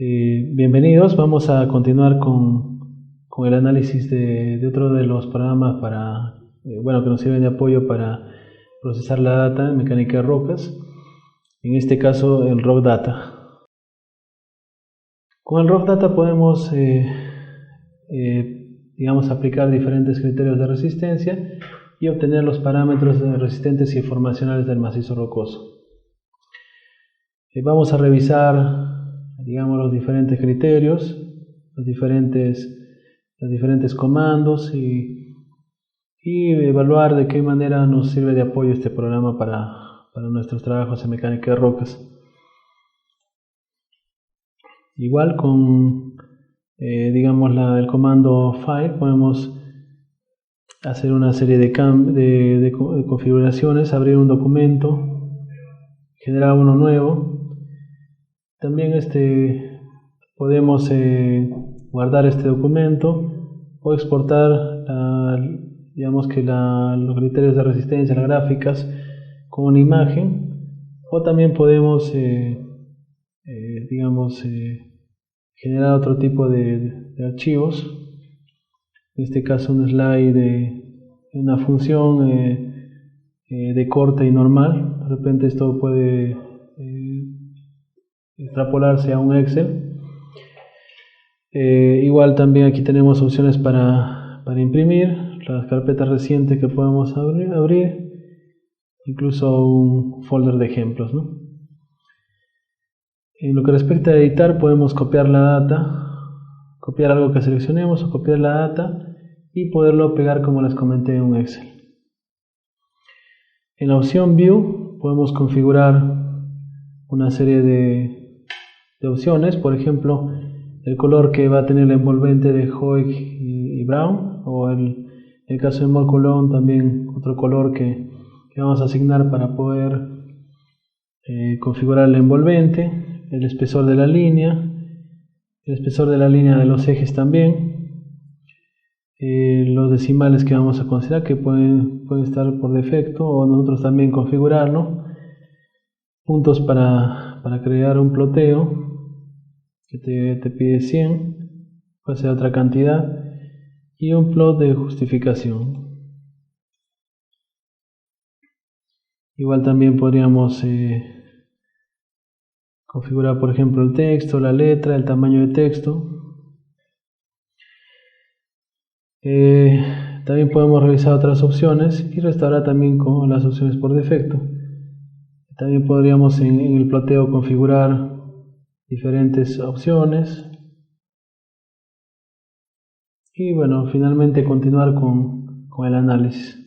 Bienvenidos, vamos a continuar con el análisis de otro de los programas que nos sirven de apoyo para procesar la data en mecánica de rocas, en este caso el Rock Data. Con el Rock Data podemos aplicar diferentes criterios de resistencia y obtener los parámetros resistentes y formacionales del macizo rocoso. Vamos a revisar, los diferentes criterios, los diferentes comandos y evaluar de qué manera nos sirve de apoyo este programa para nuestros trabajos en mecánica de rocas. Igual con el comando file podemos hacer una serie de configuraciones, abrir un documento, generar uno nuevo. También podemos guardar este documento o exportar los criterios de resistencia, las gráficas, con una imagen, o también podemos generar otro tipo de archivos, en este caso un slide de una función de corte y normal. De repente esto puede extrapolarse a un Excel. Igual también aquí tenemos opciones para imprimir, las carpetas recientes que podemos abrir, incluso un folder de ejemplos, ¿no? En lo que respecta a editar, podemos copiar la data, copiar algo que seleccionemos o copiar la data y poderlo pegar, como les comenté, en un Excel. En la opción View podemos configurar una serie de opciones, por ejemplo, el color que va a tener el envolvente de Hoek y Brown, o en el caso de Molcolon también otro color que vamos a asignar para poder configurar el envolvente, el espesor de la línea, el espesor de la línea de los ejes también, los decimales que vamos a considerar que pueden estar por defecto o nosotros también configurarlo, puntos para crear un ploteo que te pide 100, puede ser otra cantidad, y un plot de justificación. Igual también podríamos configurar, por ejemplo, el texto, la letra, el tamaño de texto. También podemos revisar otras opciones y restaurar también con las opciones por defecto. También podríamos en el ploteo configurar diferentes opciones y finalmente continuar con el análisis.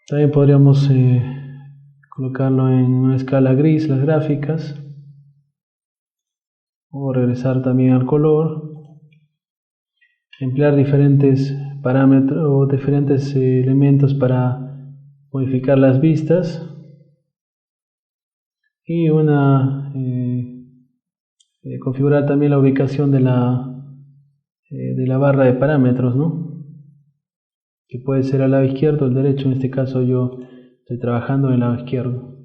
También podríamos colocarlo en una escala gris, las gráficas, o regresar también al color, emplear diferentes parámetros o diferentes elementos para modificar las vistas, y configurar también la ubicación de la barra de parámetros, ¿no? Que puede ser al lado izquierdo o al derecho. En este caso yo estoy trabajando en el lado izquierdo.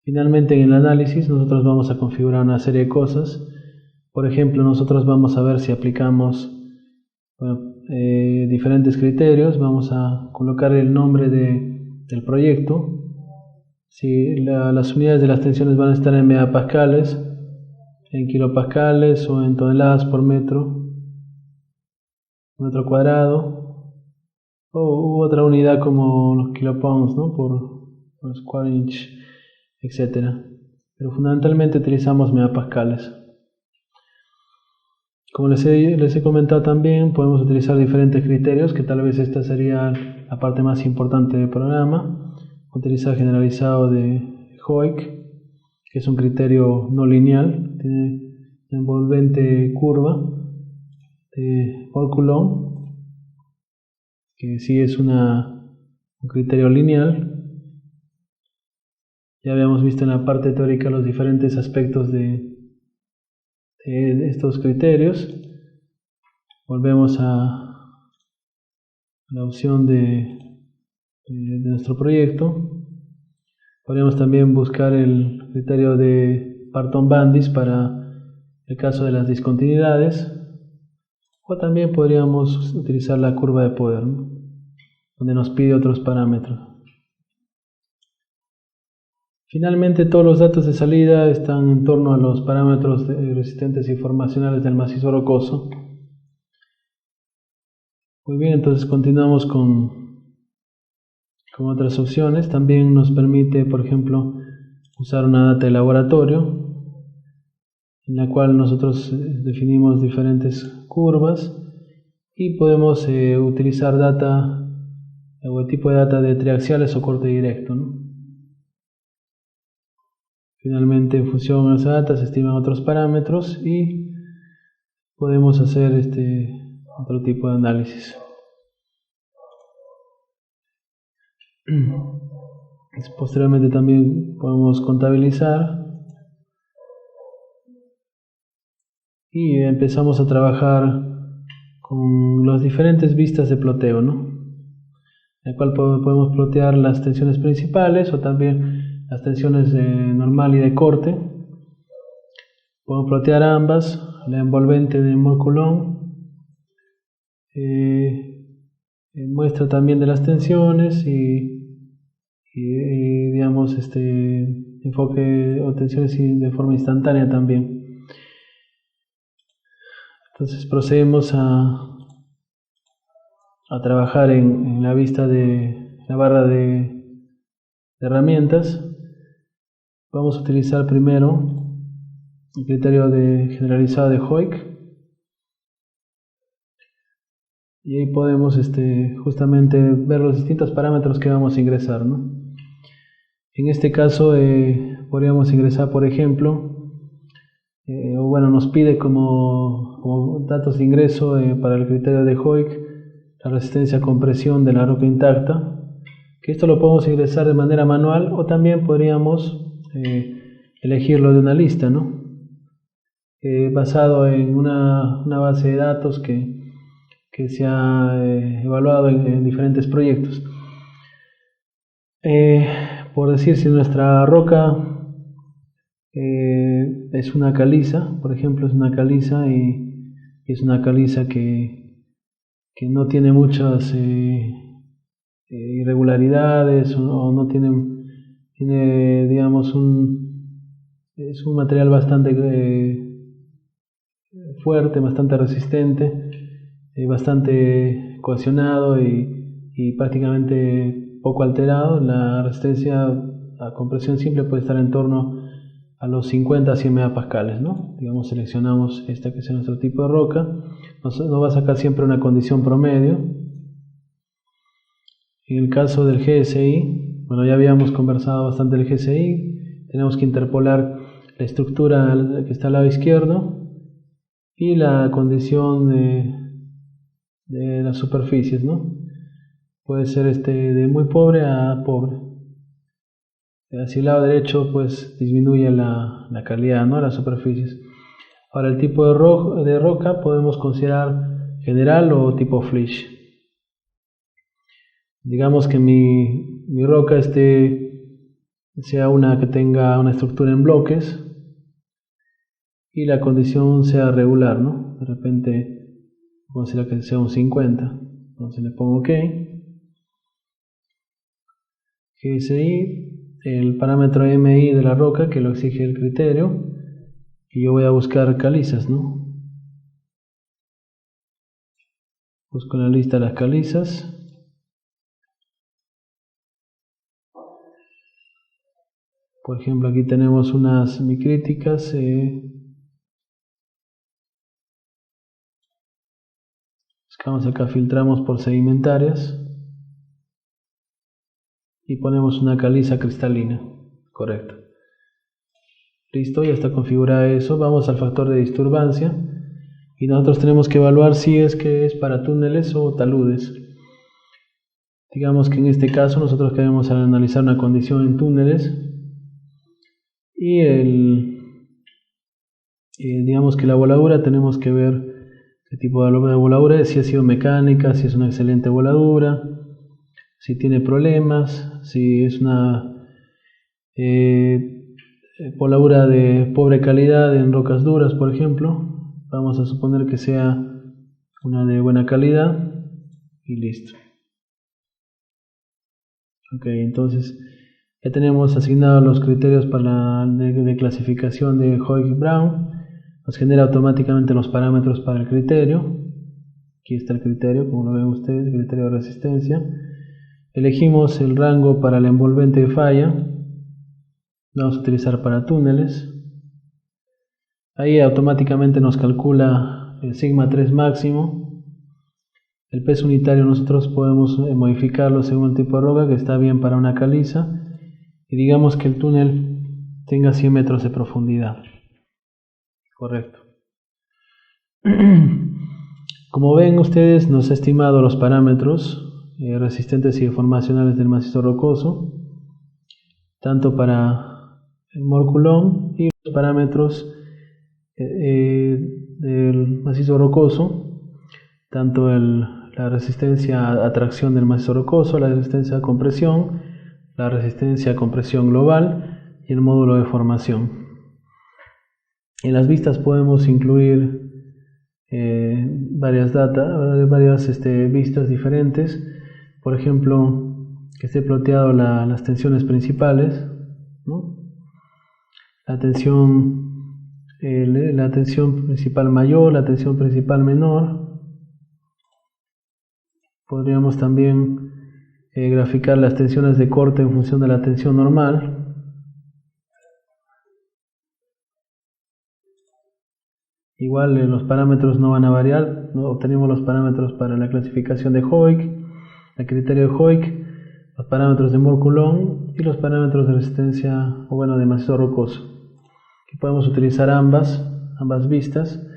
Finalmente, en el análisis nosotros vamos a configurar una serie de cosas. Por ejemplo, nosotros vamos a ver si aplicamos diferentes criterios. Vamos a colocar el nombre del proyecto, si las unidades de las tensiones van a estar en megapascales, en kilopascales o en toneladas por metro cuadrado, u otra unidad como los kilopounds, ¿no? por square inch, etc. Pero fundamentalmente utilizamos megapascales. Como les he comentado también, podemos utilizar diferentes criterios, que tal vez esta sería la parte más importante del programa. Utilizar generalizado de Hoek, que es un criterio no lineal, tiene envolvente curva, de Molcolon, que sí es un criterio lineal. Ya habíamos visto en la parte teórica los diferentes aspectos de estos criterios. Volvemos a la opción de nuestro proyecto. Podríamos también buscar el criterio de Parton-Bandis para el caso de las discontinuidades, o también podríamos utilizar la curva de poder, ¿no?, donde nos pide otros parámetros. Finalmente, todos los datos de salida están en torno a los parámetros resistentes informacionales del macizo rocoso. Muy bien, entonces continuamos con otras opciones. También nos permite, por ejemplo, usar una data de laboratorio, en la cual nosotros definimos diferentes curvas y podemos utilizar data o el tipo de data de triaxiales o corte directo, ¿no? Finalmente, en función a esa data se estiman otros parámetros y podemos hacer otro tipo de análisis. Posteriormente también podemos contabilizar y empezamos a trabajar con las diferentes vistas de ploteo, ¿no?, en el cual podemos plotear las tensiones principales o también las tensiones de normal y de corte. Podemos plotear ambas, la envolvente de Mohr-Coulomb, muestra también de las tensiones y digamos enfoque o tensiones de forma instantánea también. Entonces procedemos a trabajar en la vista de la barra de herramientas. Vamos a utilizar primero el criterio generalizado de Hoek, y ahí podemos justamente ver los distintos parámetros que vamos a ingresar, ¿no? En este caso podríamos ingresar, por ejemplo, nos pide como datos de ingreso para el criterio de Hoek la resistencia a compresión de la roca intacta, que esto lo podemos ingresar de manera manual o también podríamos elegirlo de una lista, ¿no?, basado en una base de datos que se ha evaluado en diferentes proyectos. Por decir, si nuestra roca es una caliza, por ejemplo, es una caliza y es una caliza que no tiene muchas irregularidades o no tiene digamos es un material bastante fuerte, bastante resistente, bastante cohesionado y prácticamente poco alterado. La resistencia a compresión simple puede estar en torno a los 50 a 100 megapascales, ¿no? Digamos, seleccionamos esta que es nuestro tipo de roca, nos va a sacar siempre una condición promedio. En el caso del GSI, bueno, ya habíamos conversado bastante del GSI, tenemos que interpolar la estructura que está al lado izquierdo y la condición de las superficies, ¿no? Puede ser de muy pobre a pobre. Hacia el lado derecho pues disminuye la calidad, ¿no?, de las superficies. Ahora, el tipo de roca podemos considerar general o tipo Flisch. Digamos que mi roca sea una que tenga una estructura en bloques y la condición sea regular, ¿no? De repente considero que sea un 50, entonces le pongo OK. GSI, el parámetro MI de la roca que lo exige el criterio, y yo voy a buscar calizas, ¿no? Busco en la lista las calizas. Por ejemplo, aquí tenemos unas semicríticas. Buscamos acá, filtramos por sedimentarias y ponemos una caliza cristalina. Correcto. Listo, ya está configurada eso. Vamos al factor de disturbancia y nosotros tenemos que evaluar si es que es para túneles o taludes. Digamos que en este caso nosotros queremos analizar una condición en túneles y digamos que la voladura tenemos que ver qué tipo de voladura es, si ha sido mecánica, si es una excelente voladura, si tiene problemas, si es una Poladura de pobre calidad en rocas duras, por ejemplo. Vamos a suponer que sea una de buena calidad y listo. Ok, entonces ya tenemos asignados los criterios para de clasificación de Hoyk-Brown. Nos genera automáticamente los parámetros para el criterio. Aquí está el criterio, como lo ven ustedes, el criterio de resistencia. Elegimos el rango para el envolvente de falla. Vamos a utilizar para túneles. Ahí automáticamente nos calcula el sigma 3 máximo. El peso unitario nosotros podemos modificarlo según el tipo de roca, que está bien para una caliza. Y digamos que el túnel tenga 100 metros de profundidad. Correcto. Como ven ustedes, nos ha estimado los parámetros resistentes y deformacionales del macizo rocoso, tanto para el mol Coulomb y los parámetros del macizo rocoso, tanto la resistencia a tracción del macizo rocoso, la resistencia a compresión, la resistencia a compresión global y el módulo de formación. En las vistas podemos incluir varias vistas diferentes, por ejemplo, que esté ploteado las tensiones principales, ¿no? La tensión principal mayor, la tensión principal menor. Podríamos también graficar las tensiones de corte en función de la tensión normal. Igual los parámetros no van a variar, ¿no? Obtenemos los parámetros para la clasificación de Hoyk, el criterio de Hoyk, los parámetros de mol Coulomb y los parámetros de resistencia de macizo rocoso. Aquí podemos utilizar ambas vistas,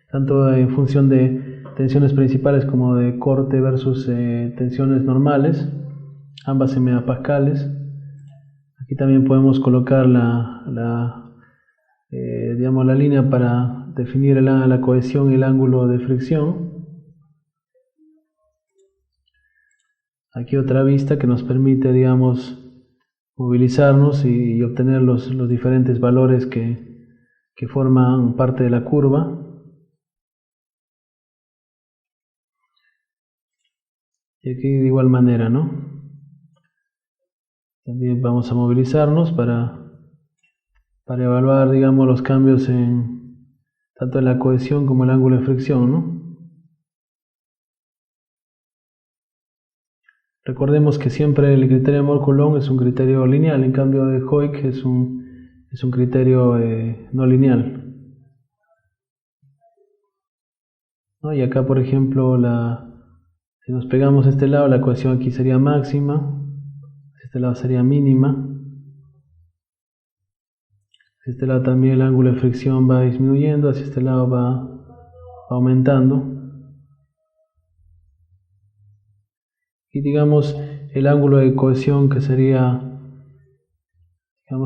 tanto en función de tensiones principales como de corte versus tensiones normales, ambas en megapascales. Aquí también podemos colocar la línea para definir la cohesión y el ángulo de fricción. Aquí otra vista que nos permite, movilizarnos y obtener los diferentes valores que forman parte de la curva. Y aquí de igual manera, ¿no? También vamos a movilizarnos para evaluar, los cambios tanto en la cohesión como el ángulo de fricción, ¿no? Recordemos que siempre el criterio de mol Coulomb es un criterio lineal, en cambio de Hoyk es un criterio no lineal, ¿no? Y acá, por ejemplo, si nos pegamos a este lado, la cohesión aquí sería máxima, este lado sería mínima. Hacia este lado también el ángulo de fricción va disminuyendo, hacia este lado va aumentando. Y el ángulo de cohesión, que sería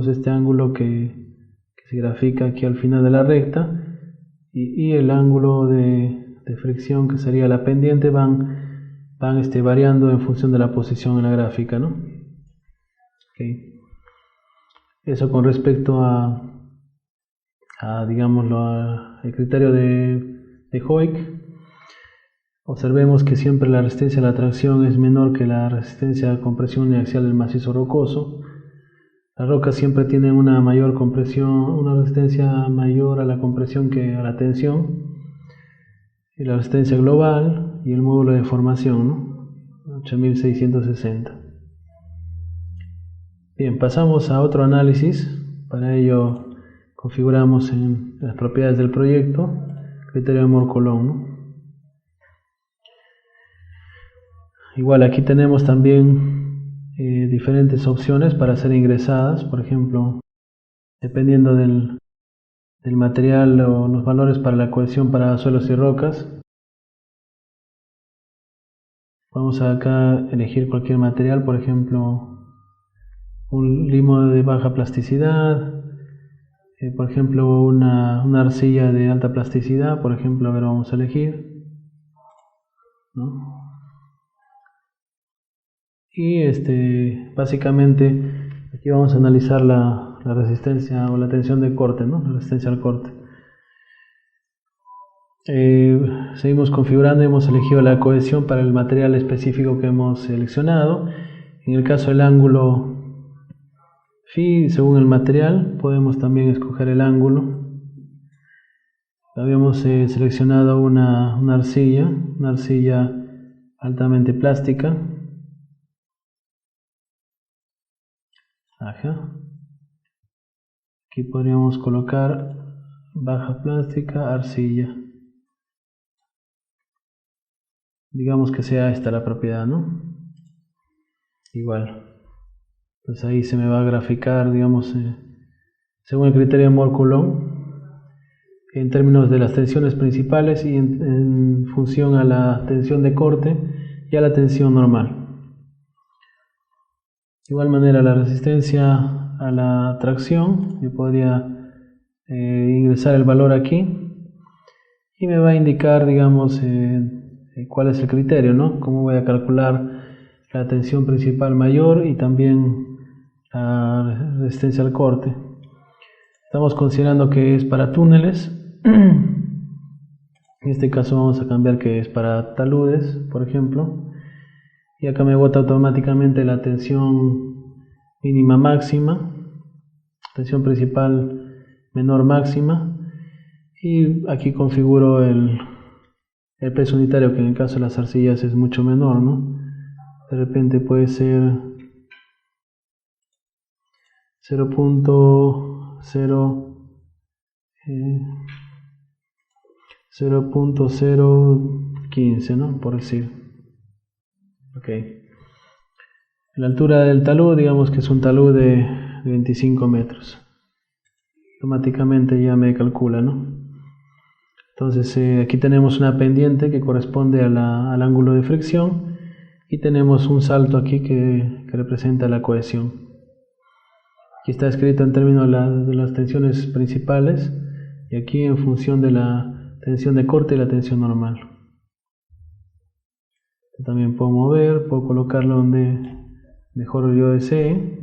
este ángulo que se grafica aquí al final de la recta, y el ángulo de fricción, que sería la pendiente, van variando en función de la posición en la gráfica, ¿no? Okay. Eso con respecto al criterio de Hoyk. Observemos que siempre la resistencia a la tracción es menor que la resistencia a compresión uniaxial del macizo rocoso. Las rocas siempre tienen una mayor compresión, una resistencia mayor a la compresión que a la tensión. Y la resistencia global y el módulo de formación, ¿no? 8660. Bien, pasamos a otro análisis. Para ello configuramos en las propiedades del proyecto criterio de mol Coulomb, ¿no? Igual aquí tenemos también diferentes opciones para ser ingresadas, por ejemplo, dependiendo del material o los valores para la cohesión para suelos y rocas. Vamos acá a elegir cualquier material, por ejemplo, un limo de baja plasticidad, por ejemplo una arcilla de alta plasticidad, por ejemplo, vamos a elegir, ¿no? Y básicamente y vamos a analizar la resistencia o la tensión de corte, ¿no? La resistencia al corte. Seguimos configurando y hemos elegido la cohesión para el material específico que hemos seleccionado. En el caso del ángulo phi, según el material, podemos también escoger el ángulo. Habíamos seleccionado una arcilla altamente plástica. Ajá. Aquí podríamos colocar baja plástica, arcilla. Digamos que sea esta la propiedad, ¿no? Igual. Entonces ahí se me va a graficar, digamos, según el criterio de Mohr-Coulomb, en términos de las tensiones principales y en función a la tensión de corte y a la tensión normal. De igual manera, la resistencia a la tracción, yo podría ingresar el valor aquí y me va a indicar, digamos, cuál es el criterio, ¿no? Cómo voy a calcular la tensión principal mayor y también la resistencia al corte. Estamos considerando que es para túneles. En este caso vamos a cambiar que es para taludes, por ejemplo. Y acá me bota automáticamente la tensión mínima máxima, tensión principal menor máxima. Y aquí configuro el peso unitario, que en el caso de las arcillas es mucho menor, ¿no? De repente puede ser 0.015, ¿no? Por decir. Ok. La altura del talud, digamos que es un talud de 25 metros. Automáticamente ya me calcula, ¿no? Entonces aquí tenemos una pendiente que corresponde al ángulo de fricción y tenemos un salto aquí que representa la cohesión. Aquí está escrito en términos de las tensiones principales y aquí en función de la tensión de corte y la tensión normal. También puedo mover, puedo colocarlo donde mejor yo desee.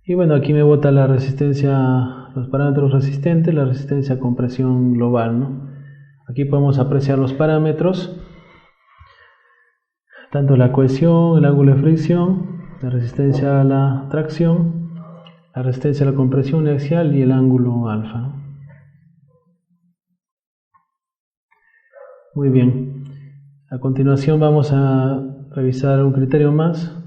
Y bueno, aquí me bota la resistencia, los parámetros resistentes, la resistencia a compresión global, ¿no? Aquí podemos apreciar los parámetros, tanto la cohesión, el ángulo de fricción, la resistencia a la tracción, la resistencia a la compresión axial y el ángulo alfa, ¿no? Muy bien. A continuación vamos a revisar un criterio más.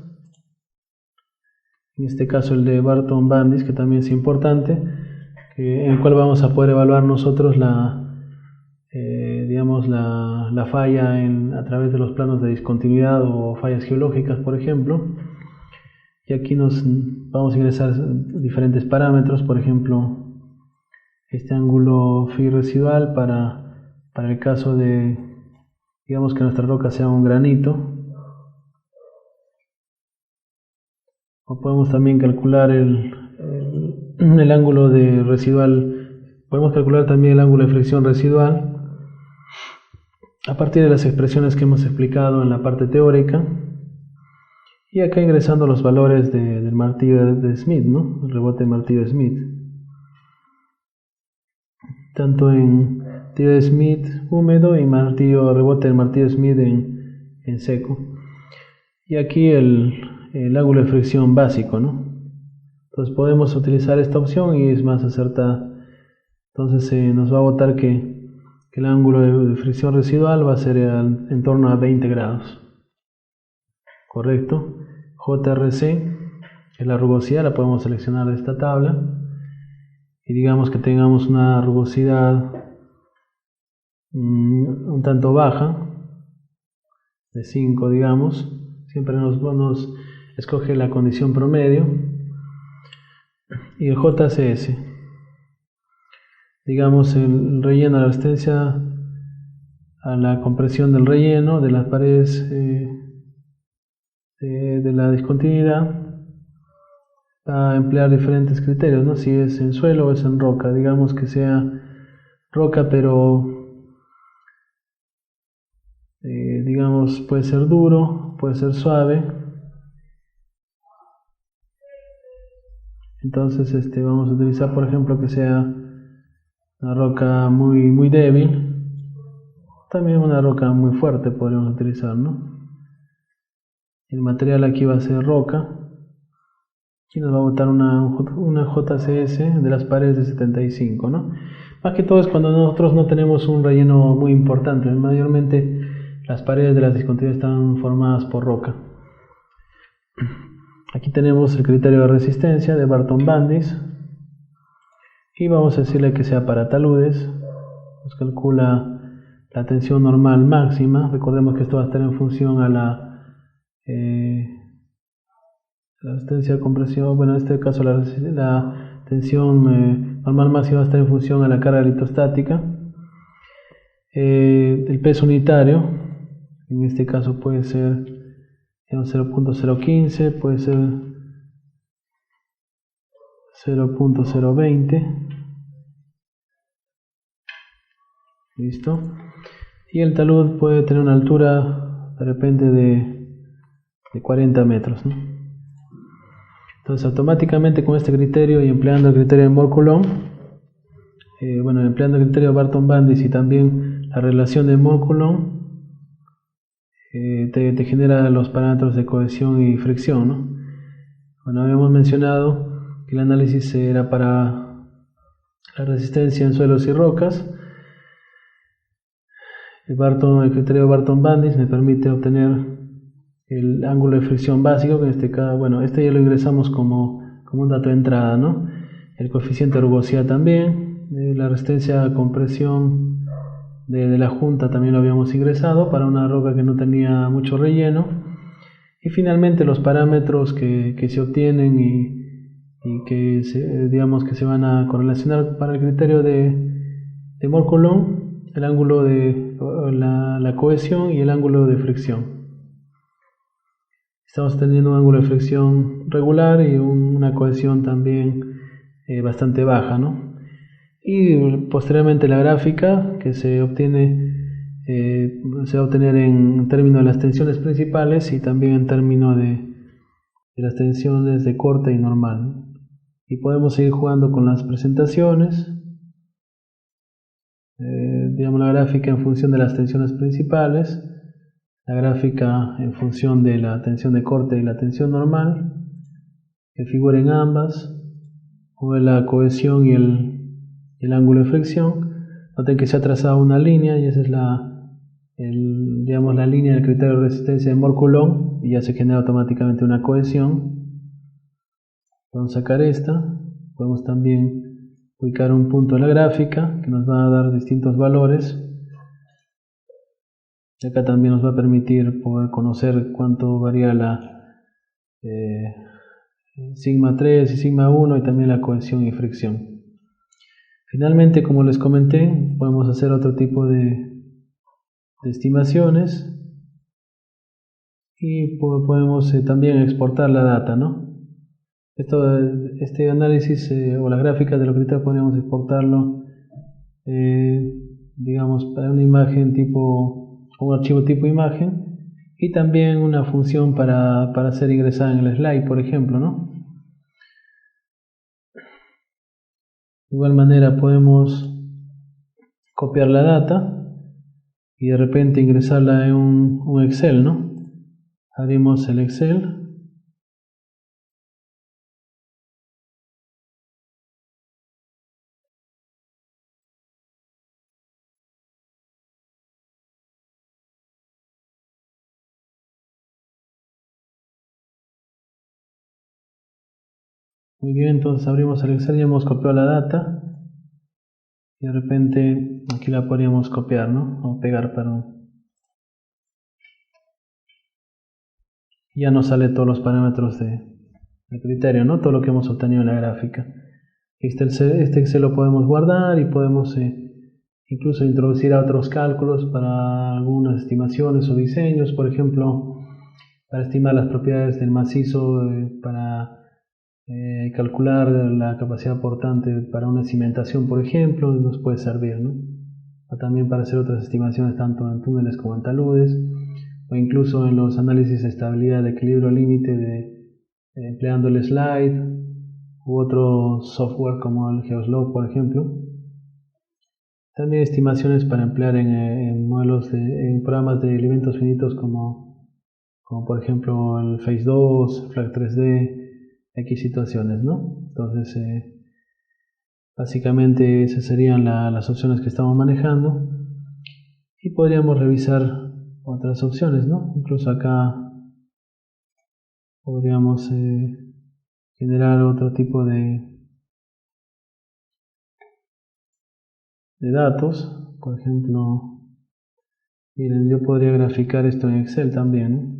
En este caso el de Barton-Bandis, que también es importante, en el cual vamos a poder evaluar nosotros la falla a través de los planos de discontinuidad o fallas geológicas, por ejemplo. Y aquí vamos a ingresar diferentes parámetros, por ejemplo, este ángulo phi residual para el caso de, digamos que nuestra roca sea un granito. O podemos también calcular el ángulo de residual, podemos calcular también el ángulo de fricción residual a partir de las expresiones que hemos explicado en la parte teórica. Y acá ingresando los valores del martillo de Smith, ¿no? El rebote de martillo de Smith. Tanto en martillo de Smith húmedo y rebote del martillo de Smith en seco. Y aquí el ángulo de fricción básico, ¿no? Entonces podemos utilizar esta opción y es más acertada. Entonces nos va a botar que el ángulo de fricción residual va a ser en torno a 20 grados. Correcto. JRC es la rugosidad, la podemos seleccionar de esta tabla. Y digamos que tengamos una rugosidad un tanto baja, de 5, digamos. Siempre nos escoge la condición promedio. Y el JCS, digamos el relleno, la resistencia a la compresión del relleno de las paredes de la discontinuidad, a emplear diferentes criterios, ¿no? Si es en suelo o es en roca. Digamos que sea roca, pero digamos puede ser duro, puede ser suave. Entonces vamos a utilizar, por ejemplo, que sea una roca muy débil. También una roca muy fuerte podríamos utilizar, ¿no? El material aquí va a ser roca. Y nos va a botar una JCS de las paredes de 75, ¿no? Más que todo es cuando nosotros no tenemos un relleno muy importante. Mayormente las paredes de las discontinuidades están formadas por roca. Aquí tenemos el criterio de resistencia de Barton-Bandis. Y vamos a decirle que sea para taludes. Nos calcula la tensión normal máxima. Recordemos que esto va a estar en función a la resistencia de compresión. Bueno, en este caso la tensión normal máxima va a estar en función a la carga litostática. El peso unitario, en este caso puede ser 0.015, puede ser 0.020. Listo. Y el talud puede tener una altura de repente de 40 metros, ¿no? Entonces automáticamente con este criterio y empleando el criterio de Moore-Coulomb, empleando el criterio de Barton-Bandis y también la relación de Moore-Coulomb, te genera los parámetros de cohesión y fricción, ¿no? Bueno, habíamos mencionado que el análisis era para la resistencia en suelos y rocas. El criterio de Barton-Bandis me permite obtener el ángulo de fricción básico, que en este caso, ya lo ingresamos como un dato de entrada, ¿no? El coeficiente de rugosidad también, la resistencia a compresión de la junta también lo habíamos ingresado para una roca que no tenía mucho relleno. Y finalmente los parámetros que se obtienen y que se van a correlacionar para el criterio de Moore-Coulomb, el ángulo de la cohesión y el ángulo de fricción. Estamos teniendo un ángulo de fricción regular y una cohesión también bastante baja, ¿no? Y posteriormente la gráfica que se va a obtener en términos de las tensiones principales y también en términos de las tensiones de corte y normal. Y podemos seguir jugando con las presentaciones. La gráfica en función de las tensiones principales, la gráfica en función de la tensión de corte y la tensión normal, que figuren ambas, o la cohesión y el ángulo de fricción. Noten que se ha trazado una línea y esa es la línea del criterio de resistencia de Moore-Coulomb y ya se genera automáticamente una cohesión. Vamos a sacar esta, podemos también ubicar un punto en la gráfica que nos va a dar distintos valores. Y acá también nos va a permitir poder conocer cuánto varía la sigma 3 y sigma 1 y también la cohesión y fricción. Finalmente, como les comenté, podemos hacer otro tipo de estimaciones y podemos también exportar la data, ¿no? Este análisis o la gráfica de los criterios podríamos exportarlo para una imagen un archivo tipo imagen y también una función para ser ingresada en el slide, por ejemplo, ¿no? De igual manera podemos copiar la data y de repente ingresarla en un Excel, ¿no? Abrimos el Excel. Muy bien, entonces abrimos el Excel y hemos copiado la data. Y de repente aquí la podríamos copiar, ¿no? O pegar, perdón. Ya nos sale todos los parámetros del criterio, ¿no? Todo lo que hemos obtenido en la gráfica. Este Excel lo podemos guardar y podemos incluso introducir otros cálculos para algunas estimaciones o diseños, por ejemplo, para estimar las propiedades del macizo, para calcular la capacidad portante para una cimentación, por ejemplo, nos puede servir, ¿no? O también para hacer otras estimaciones tanto en túneles como en taludes, o incluso en los análisis de estabilidad de equilibrio límite empleando el slide u otro software como el GeoSlope, por ejemplo. También estimaciones para emplear en modelos en programas de elementos finitos como por ejemplo el Phase 2, Flag 3D, X situaciones, ¿no? Entonces, básicamente esas serían las opciones que estamos manejando, y podríamos revisar otras opciones, ¿no? Incluso acá podríamos generar otro tipo de datos. Por ejemplo, miren, yo podría graficar esto en Excel también, ¿no?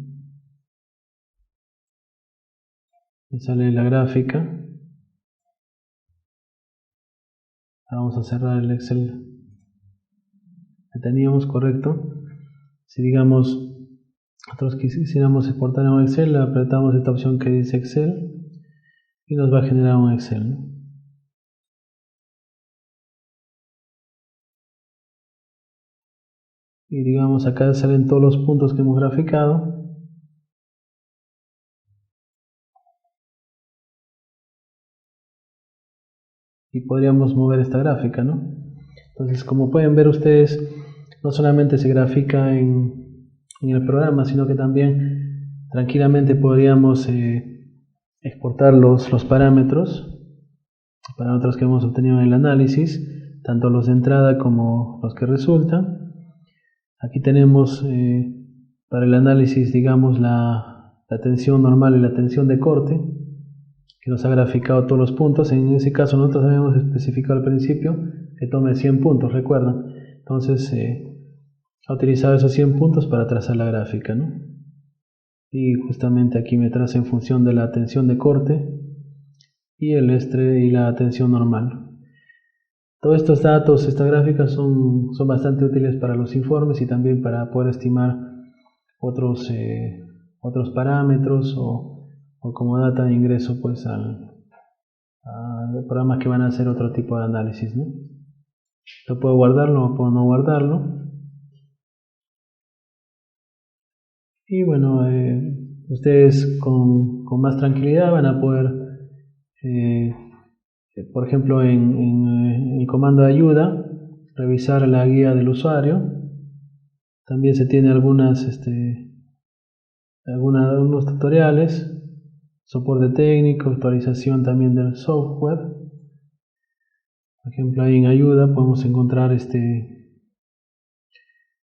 Me sale la gráfica. Vamos a cerrar el Excel que teníamos, correcto. Si digamos nosotros quisiéramos exportar en Excel, apretamos esta opción que dice Excel y nos va a generar un Excel, ¿no? Y digamos acá salen todos los puntos que hemos graficado. Y podríamos mover esta gráfica, ¿no? Entonces, como pueden ver ustedes, no solamente se grafica en el programa, sino que también tranquilamente podríamos exportar los parámetros que hemos obtenido en el análisis, tanto los de entrada como los que resultan. Aquí tenemos para el análisis, digamos, la tensión normal y la tensión de corte, que nos ha graficado todos los puntos. En ese caso nosotros habíamos especificado al principio que tome 100 puntos, recuerdan. Entonces ha utilizado esos 100 puntos para trazar la gráfica, ¿no? Y justamente aquí me traza en función de la tensión de corte y y la tensión normal. Todos estos datos, estas gráficas son bastante útiles para los informes y también para poder estimar otros parámetros o como data de ingreso, pues a programas que van a hacer otro tipo de análisis, ¿no? Yo puedo guardarlo o puedo no guardarlo. Y bueno, ustedes con más tranquilidad van a poder, por ejemplo, en el comando de ayuda, revisar la guía del usuario. También se tiene algunos tutoriales, soporte técnico, actualización también del software. Por ejemplo, ahí en ayuda podemos encontrar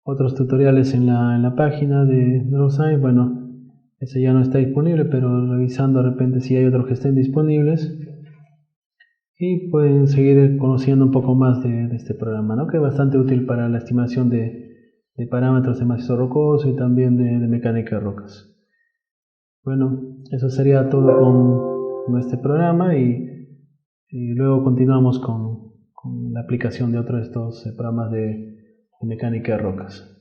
otros tutoriales en la página de DrawScience. Bueno, ese ya no está disponible, pero revisando de repente si hay otros que estén disponibles, y pueden seguir conociendo un poco más de este programa, ¿no? Que es bastante útil para la estimación de parámetros de macizo rocoso y también de mecánica de rocas. Bueno, eso sería todo con este programa, y luego continuamos con la aplicación de otros de estos programas de mecánica de rocas.